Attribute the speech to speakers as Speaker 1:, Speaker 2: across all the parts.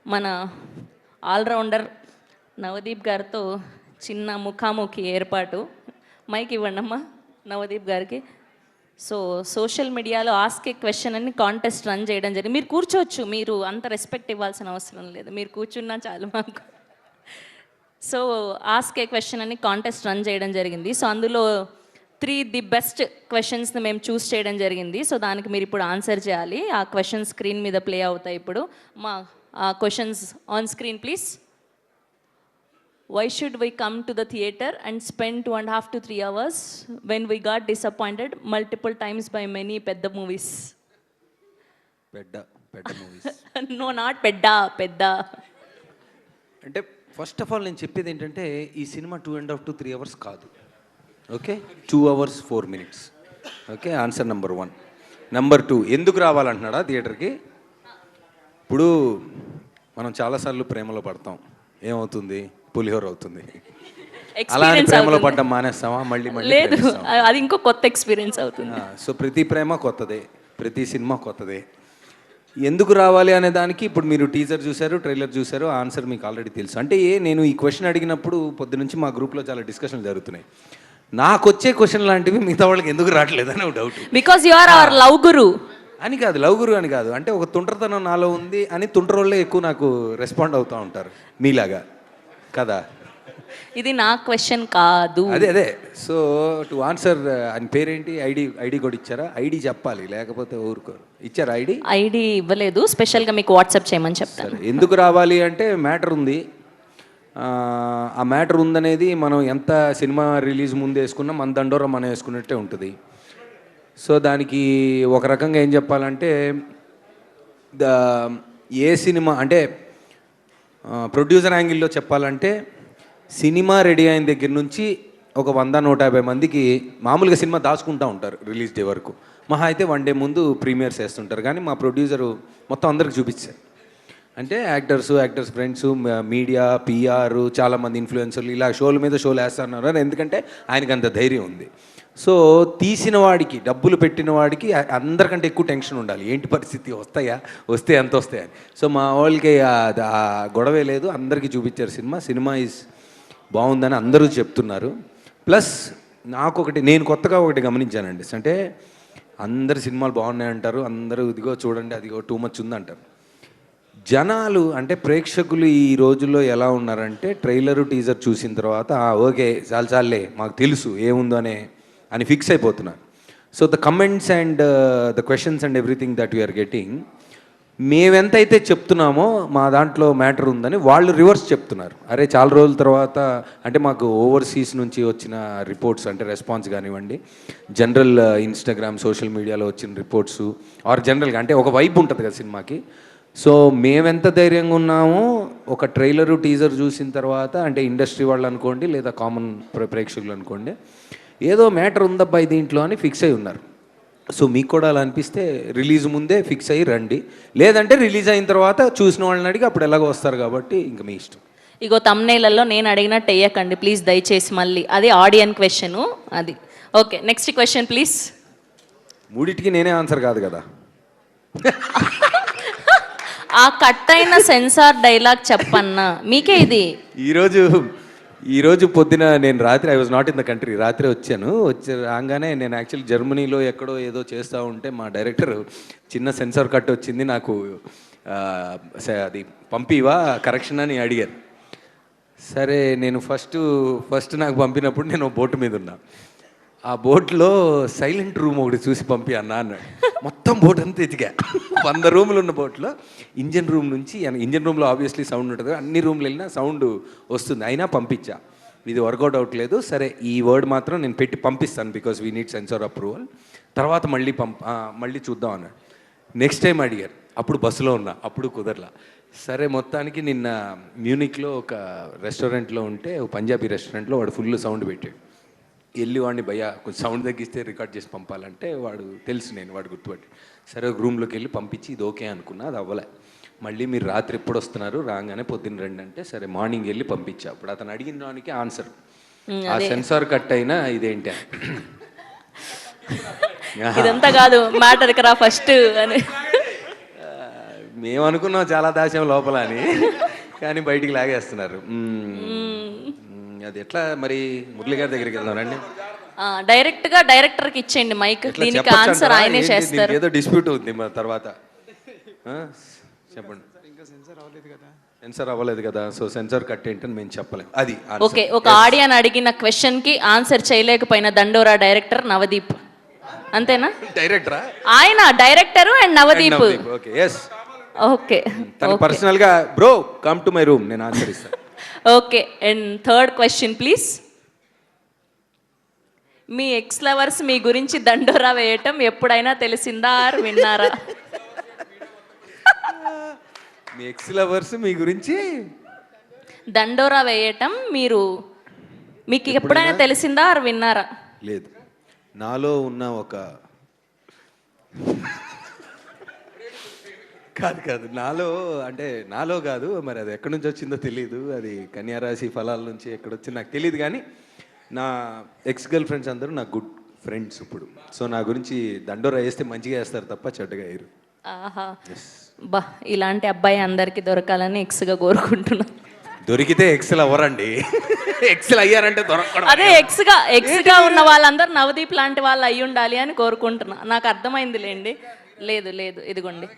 Speaker 1: మన ఆల్రౌండర్ నవదీప్ గారితో చిన్న ముఖాముఖి ఏర్పాటు. మైక్ ఇవ్వండమ్మా నవదీప్ గారికి. సో సోషల్ మీడియాలో ఆస్క్ ఏ క్వశ్చన్ అని కాంటెస్ట్ రన్ చేయడం జరిగింది. మీరు కూర్చోవచ్చు, మీరు అంత రెస్పెక్ట్ ఇవ్వాల్సిన అవసరం లేదు, మీరు కూర్చున్నా చాలు మాకు. సో ఆస్క్ ఏ క్వశ్చన్ అని కాంటెస్ట్ రన్ చేయడం జరిగింది. సో అందులో 3 ది బెస్ట్ క్వశ్చన్స్ని మేము చూస్ చేయడం జరిగింది. సో దానికి మీరు ఇప్పుడు ఆన్సర్ చేయాలి. ఆ క్వశ్చన్ స్క్రీన్ మీద ప్లే అవుతాయి ఇప్పుడు. మా questions on screen please. Why should we come to the theatre and spend 2.5 to 3 hours when we got disappointed multiple times by many pedda movies?
Speaker 2: Pedda movies.
Speaker 1: No, not pedda.
Speaker 2: అంటే first of all నేను చెప్పేది ఏంటంటే ఈ cinema 2.5 to 3 hours కాదు. Okay, 2 hours 4 minutes. Okay, answer number 1. Number 2, ఎందుకు రావాలంటున్నాడా థియేటర్కి? ఇప్పుడు మనం చాలాసార్లు ప్రేమలో పడతాం, ఏమవుతుంది? పులిహోర అవుతుంది. అలానే ప్రేమలో పడ్డం మానేస్తామా? మళ్ళీ
Speaker 1: లేదు, అది ఇంకో కొత్త ఎక్స్పీరియన్స్ అవుతుంది.
Speaker 2: సో ప్రతి ప్రేమ కొత్తదే, ప్రతి సినిమా కొత్తదే. ఎందుకు రావాలి అనే దానికి ఇప్పుడు మీరు టీజర్ చూశారు, ట్రైలర్ చూశారు, ఆన్సర్ మీకు ఆల్రెడీ తెలుసు. అంటే నేను ఈ క్వశ్చన్ అడిగినప్పుడు పొద్దు నుంచి మా గ్రూప్లో చాలా డిస్కషన్లు జరుగుతున్నాయి. నాకు వచ్చే క్వశ్చన్ లాంటివి మిగతా వాళ్ళకి ఎందుకు రావట్లేదని ఒక doubt.
Speaker 1: Because you are our love guru
Speaker 2: అని కాదు, లవ్ గురు అని కాదు, అంటే ఒక తుంటరితనం నాలో ఉంది అని తుంటరోళ్ళే ఎక్కువ నాకు రెస్పాండ్ అవుతూ ఉంటారు మీలాగా కదా.
Speaker 1: ఇది నా క్వశ్చన్ కాదు.
Speaker 2: అదే సో టు ఆన్సర్ అని పేరేంటి? ఐడి కూడా ఇచ్చారా? ఐడి చెప్పాలి, లేకపోతే ఊరుకోరు. ఇచ్చారా ఐడి
Speaker 1: ఇవ్వలేదు, స్పెషల్గా మీకు వాట్సాప్ చేయమని చెప్తారు.
Speaker 2: ఎందుకు రావాలి అంటే మ్యాటర్ ఉంది. ఆ మ్యాటర్ ఉందనేది మనం ఎంత సినిమా రిలీజ్ ముందు వేసుకున్నా మన దండోరా మనం వేసుకున్నట్టే ఉంటుంది. సో దానికి ఒక రకంగా ఏం చెప్పాలంటే ఏ సినిమా అంటే ప్రొడ్యూసర్ యాంగిల్లో చెప్పాలంటే సినిమా రెడీ అయిన దగ్గర నుంచి ఒక 100-150 మందికి మామూలుగా సినిమా దాచుకుంటూ ఉంటారు రిలీజ్ డే వరకు. మహా అయితే 1 day ముందు ప్రీమియర్స్ వేస్తుంటారు. కానీ మా ప్రొడ్యూసరు మొత్తం అందరికి చూపించారు. అంటే యాక్టర్స్ ఫ్రెండ్స్, మీడియా, పిఆర్, చాలామంది ఇన్ఫ్లుయెన్సర్లు ఇలా షోల మీద షోలు వేస్తున్నారు. ఎందుకంటే ఆయనకు అంత ధైర్యం ఉంది. సో తీసిన వాడికి, డబ్బులు పెట్టిన వాడికి అందరికంటే ఎక్కువ టెన్షన్ ఉండాలి. ఏంటి పరిస్థితి, వస్తే ఎంత వస్తాయని. సో మా వాళ్ళకి ఆ గొడవే లేదు, అందరికీ చూపించారు సినిమా ఈజ్ బాగుందని అందరూ చెప్తున్నారు. ప్లస్ నేను కొత్తగా ఒకటి గమనించానండి. అంటే అందరు సినిమాలు బాగున్నాయి అంటారు, అందరూ ఇదిగో చూడండి అదిగో టూ మచ్ ఉందంటారు. జనాలు అంటే ప్రేక్షకులు ఈ రోజుల్లో ఎలా ఉన్నారంటే ట్రైలరు టీజర్ చూసిన తర్వాత ఓకే చాలే మాకు తెలుసు ఏముందో అని ఫిక్స్ అయిపోతున్నారు. So the comments and the questions and everything that we're getting, మేమెంతైతే చెప్తున్నామో మా దాంట్లో మ్యాటర్ ఉందని వాళ్ళు రివర్స్ చెప్తున్నారు. అరే చాలా రోజుల తర్వాత అంటే మాకు ఓవర్సీస్ నుంచి వచ్చిన రిపోర్ట్స్ అంటే రెస్పాన్స్ కానివ్వండి, జనరల్ ఇన్స్టాగ్రామ్ సోషల్ మీడియాలో వచ్చిన రిపోర్ట్స్ ఆర్ జనరల్గా అంటే ఒక వైబ్ ఉంటుంది కదా సినిమాకి. సో మేమెంత ధైర్యంగా ఉన్నామో ఒక ట్రైలరు టీజర్ చూసిన తర్వాత అంటే ఇండస్ట్రీ వాళ్ళు అనుకోండి లేదా కామన్ ప్రేక్షకులు అనుకోండి, ఏదో మ్యాటర్ ఉందబ్బా దీంట్లో అని ఫిక్స్ అయి ఉన్నారు. సో మీకు కూడా అలా అనిపిస్తే రిలీజ్ ముందే ఫిక్స్ అయ్యి రండి, లేదంటే రిలీజ్ అయిన తర్వాత చూసిన వాళ్ళని అడిగి అప్పుడు ఎలాగో వస్తారు కాబట్టి ఇంకా మీ ఇష్టం.
Speaker 1: ఇగో తమ్నేలలో నేను అడిగినట్టు వేయకండి ప్లీజ్ దయచేసి. మళ్ళీ అది ఆడియన్ క్వశ్చను అది. Okay, next question please.
Speaker 2: మూడింటికి నేనే ఆన్సర్ కాదు కదా.
Speaker 1: ఆ కట్ అయిన సెన్సార్ డైలాగ్ చెప్పన్నా మీకే ఇది.
Speaker 2: ఈరోజు పొద్దున నేను రాత్రి I was not in the country, రాత్రి రాగానే నేను యాక్చువల్లీ జర్మనీలో ఎక్కడో ఏదో చేస్తూ ఉంటే మా డైరెక్టర్ చిన్న సెన్సార్ కట్ వచ్చింది నాకు, అది పంపివా కరెక్షన్ అని అడిగారు. సరే నేను ఫస్ట్ నాకు పంపినప్పుడు నేను బోటు మీద ఉన్నా. ఆ బోట్లో సైలెంట్ రూమ్ ఒకటి చూసి పంపి అన్నాడు. మొత్తం బోట్ అంతా ఎతికా, 100 రూములు ఉన్న బోట్లో ఇంజన్ రూమ్లో ఆబ్వియస్లీ సౌండ్ ఉంటుంది, అన్ని రూమ్లు వెళ్ళినా సౌండ్ వస్తుంది, అయినా పంపించా. ఇది వర్కౌట్ అవ్వట్లేదు, సరే ఈ వర్డ్ మాత్రం నేను పెట్టి పంపిస్తాను because we need censor approval, తర్వాత మళ్ళీ చూద్దాం అన్నాడు. నెక్స్ట్ టైం అడిగారు, అప్పుడు బస్సులో ఉన్నా, అప్పుడు కుదరలా. సరే మొత్తానికి నిన్న మ్యూనిక్లో ఒక రెస్టారెంట్లో ఉంటే, పంజాబీ రెస్టారెంట్లో వాడు ఫుల్ సౌండ్ పెట్టాడు. వెళ్ళి వాడిని భయ్యా కొంచెం సౌండ్ తగ్గిస్తే రికార్డ్ చేసి పంపాలంటే వాడు తెలుసు వాడు గుర్తుపట్టి, సరే రూమ్లోకి వెళ్ళి పంపించి ఇది ఓకే అనుకున్నా, అది అవ్వలే. మళ్ళీ మీరు రాత్రి ఎప్పుడు వస్తున్నారు, రాగానే పొద్దున్న రండి అంటే సరే మార్నింగ్ వెళ్ళి పంపించా. అప్పుడు అతను అడిగిన దానికి ఆన్సర్ ఆ సెన్సార్ కట్ అయినా ఇదేంటి
Speaker 1: ఇదంతా కాదు మ్యాటర్ రా ఫస్ట్ అని
Speaker 2: మేము అనుకున్నాం చాలా దాచాం లోపల అని, కానీ బయటికి లాగేస్తున్నారు. అది ఎట్లా మరి? మురళి గారి దగ్గరికి వెళ్దాం రండి.
Speaker 1: డైరెక్ట్ గా డైరెక్టర్ కి ఇచ్చేయండి మైక్,
Speaker 2: ఎట్లా
Speaker 1: దీనికి
Speaker 2: చెప్పొచ్చు
Speaker 1: ఆన్సర్
Speaker 2: అంటారా?
Speaker 1: ఆయనే
Speaker 2: ఏంటి
Speaker 1: చేస్తారు.
Speaker 2: దీనికి ఏదో డిస్ప్యూట్ అవుతుంది మరి తర్వాత. చెప్పండి. సెన్సర్ అవ్వలేదు కదా, సో సెన్సర్ కట్ ఏంటని మేము చెప్పలేం. అది
Speaker 1: ఓకే, ఒక ఆడియన్ అడిగిన క్వశ్చన్ కి ఆన్సర్ చేయలేకపోయిన దండోరా డైరెక్టర్ నవదీప్, అంతేనా?
Speaker 2: డైరెక్టరా?
Speaker 1: ఆయన director and Navdeep.
Speaker 2: Okay, yes.
Speaker 1: Okay,
Speaker 2: తను పర్సనల్ గా bro come to my room, నేను ఆన్సర్ ఇస్తాను.
Speaker 1: Okay. And third question please. మీ ఎక్స్ లవర్స్ మీ గురించి దండోరా వేయటం ఎప్పుడైనా తెలిసిందా ఆర్ విన్నారా?
Speaker 2: మీ ఎక్స్ లవర్స్ మీ గురించి
Speaker 1: దండోరా వేయటం మీకు ఎప్పుడైనా తెలిసిందా ఆర్ విన్నారా?
Speaker 2: లేదు. నాలో ఉన్న ఒక కాదు నాలో కాదు, మరి అది ఎక్కడి నుంచి వచ్చిందో తెలియదు. అది కన్యారాశి ఫలాల నుంచి ఎక్కడొచ్చిందో నాకు తెలియదు, కానీ నా ఎక్స్ గర్ల్ ఫ్రెండ్స్ అందరూ నా గుడ్ ఫ్రెండ్స్ ఇప్పుడు. సో నా గురించి దండోరా వేస్తే మంచిగా వేస్తారు తప్ప చెడ్డగా వేయరు.
Speaker 1: ఆహా, బా, ఇలాంటి అబ్బాయి అందరికి దొరకాలని ఎక్స్గా కోరుకుంటున్నా.
Speaker 2: దొరికితే ఎక్స్లు అవ్వరండి, ఎక్స్లు అయ్యారంటే దొరకడం.
Speaker 1: అదే ఎక్స్గా ఉన్న వాళ్ళందరూ నవదీప్ లాంటి వాళ్ళు అయి ఉండాలి అని కోరుకుంటున్నా. నాకు అర్థమైందిలేండి. లేదు, ఇదిగోండి.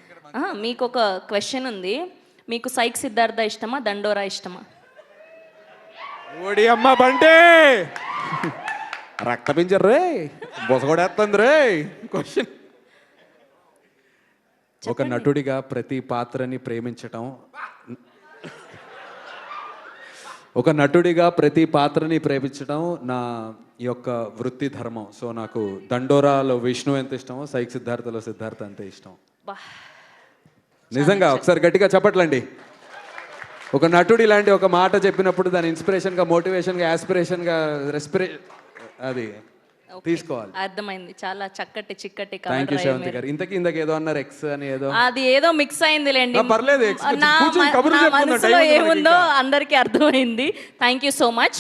Speaker 1: మీకు ఒక క్వశ్చన్ ఉంది. మీకు సైక్ సిద్ధార్థ ఇష్టమా, దండోరా ఇష్టమా?
Speaker 3: ఓడి అమ్మ బంటే రక్త పింజర్ రే, బొసగొడేస్తుంది రే. క్వశ్చన్: ఒక నటుడిగా ప్రతి పాత్రని ప్రేమించటం, నా యొక్క వృత్తి ధర్మం. సో నాకు దండోరాలో విష్ణు ఎంత ఇష్టమో సైక్ సిద్ధార్థలో సిద్ధార్థ అంతే ఇష్టం. నిజంగా ఒకసారి గట్టిగా చెప్పట్లండి. ఒక నటుడు ఇలాంటి ఒక మాట చెప్పినప్పుడు దాని ఇన్స్పిరేషన్గా, మోటివేషన్గా, యాస్పిరేషన్గా, అది తీసుకోవాలి.
Speaker 1: అర్థమైంది. చాలా చక్కటి చిక్కటి.
Speaker 3: థ్యాంక్ యూ శ్రవంతి గారు. ఇంతకు ఏదో అన్నారు ఎక్స్ అని,
Speaker 1: అది ఏదో మిక్స్ అయిందిలేండి.
Speaker 3: పర్లేదు,
Speaker 1: నా మనసులో ఏముందో అందరికీ అర్థమైంది. Thank you so much.